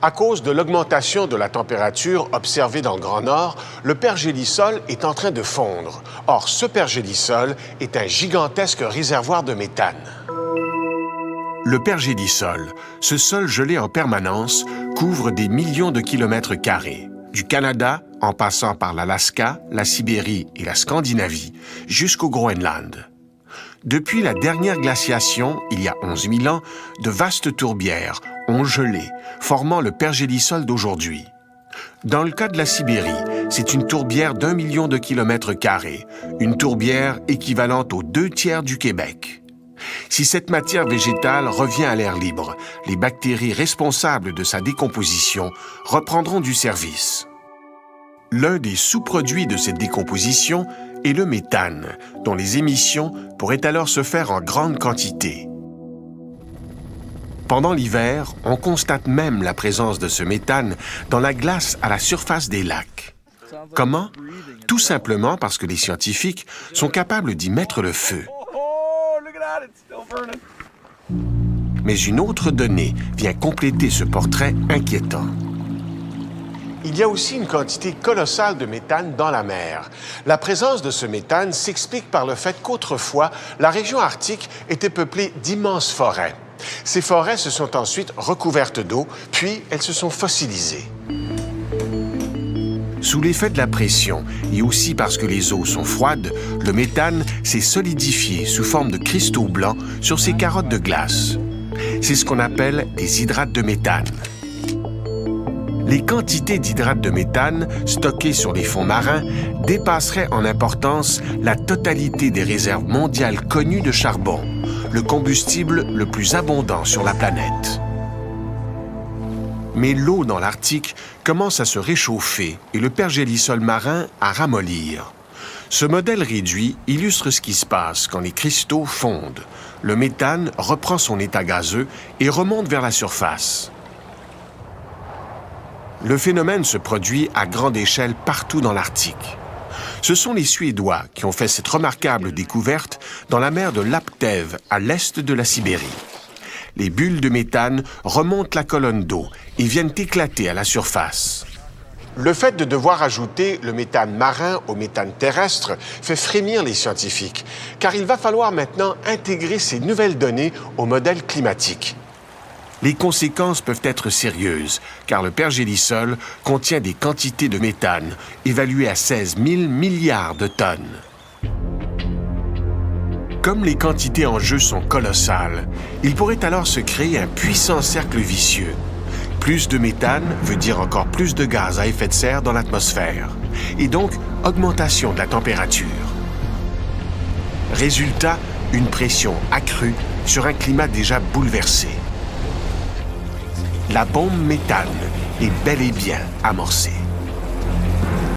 À cause de l'augmentation de la température observée dans le Grand Nord, le pergélisol est en train de fondre. Or, ce pergélisol est un gigantesque réservoir de méthane. Le pergélisol, ce sol gelé en permanence, couvre des millions de kilomètres carrés, du Canada, en passant par l'Alaska, la Sibérie et la Scandinavie, jusqu'au Groenland. Depuis la dernière glaciation, il y a 11 000 ans, de vastes tourbières ont gelé, formant le pergélisol d'aujourd'hui. Dans le cas de la Sibérie, c'est une tourbière d'1 million de kilomètres carrés, une tourbière équivalente aux 2/3 du Québec. Si cette matière végétale revient à l'air libre, les bactéries responsables de sa décomposition reprendront du service. L'un des sous-produits de cette décomposition est le méthane, dont les émissions pourraient alors se faire en grande quantité. Pendant l'hiver, on constate même la présence de ce méthane dans la glace à la surface des lacs. Comment? Tout simplement parce que les scientifiques sont capables d'y mettre le feu. Mais une autre donnée vient compléter ce portrait inquiétant. Il y a aussi une quantité colossale de méthane dans la mer. La présence de ce méthane s'explique par le fait qu'autrefois, la région arctique était peuplée d'immenses forêts. Ces forêts se sont ensuite recouvertes d'eau, puis elles se sont fossilisées. Sous l'effet de la pression, et aussi parce que les eaux sont froides, le méthane s'est solidifié sous forme de cristaux blancs sur ces carottes de glace. C'est ce qu'on appelle des hydrates de méthane. Les quantités d'hydrates de méthane stockées sur les fonds marins dépasseraient en importance la totalité des réserves mondiales connues de charbon, le combustible le plus abondant sur la planète. Mais l'eau dans l'Arctique commence à se réchauffer et le pergélisol marin à ramollir. Ce modèle réduit illustre ce qui se passe quand les cristaux fondent. Le méthane reprend son état gazeux et remonte vers la surface. Le phénomène se produit à grande échelle partout dans l'Arctique. Ce sont les Suédois qui ont fait cette remarquable découverte dans la mer de Laptev, à l'est de la Sibérie. Les bulles de méthane remontent la colonne d'eau et viennent éclater à la surface. Le fait de devoir ajouter le méthane marin au méthane terrestre fait frémir les scientifiques, car il va falloir maintenant intégrer ces nouvelles données au modèle climatique. Les conséquences peuvent être sérieuses, car le pergélisol contient des quantités de méthane évaluées à 16 000 milliards de tonnes. Comme les quantités en jeu sont colossales, il pourrait alors se créer un puissant cercle vicieux. Plus de méthane veut dire encore plus de gaz à effet de serre dans l'atmosphère, et donc augmentation de la température. Résultat, une pression accrue sur un climat déjà bouleversé. La bombe méthane est bel et bien amorcée.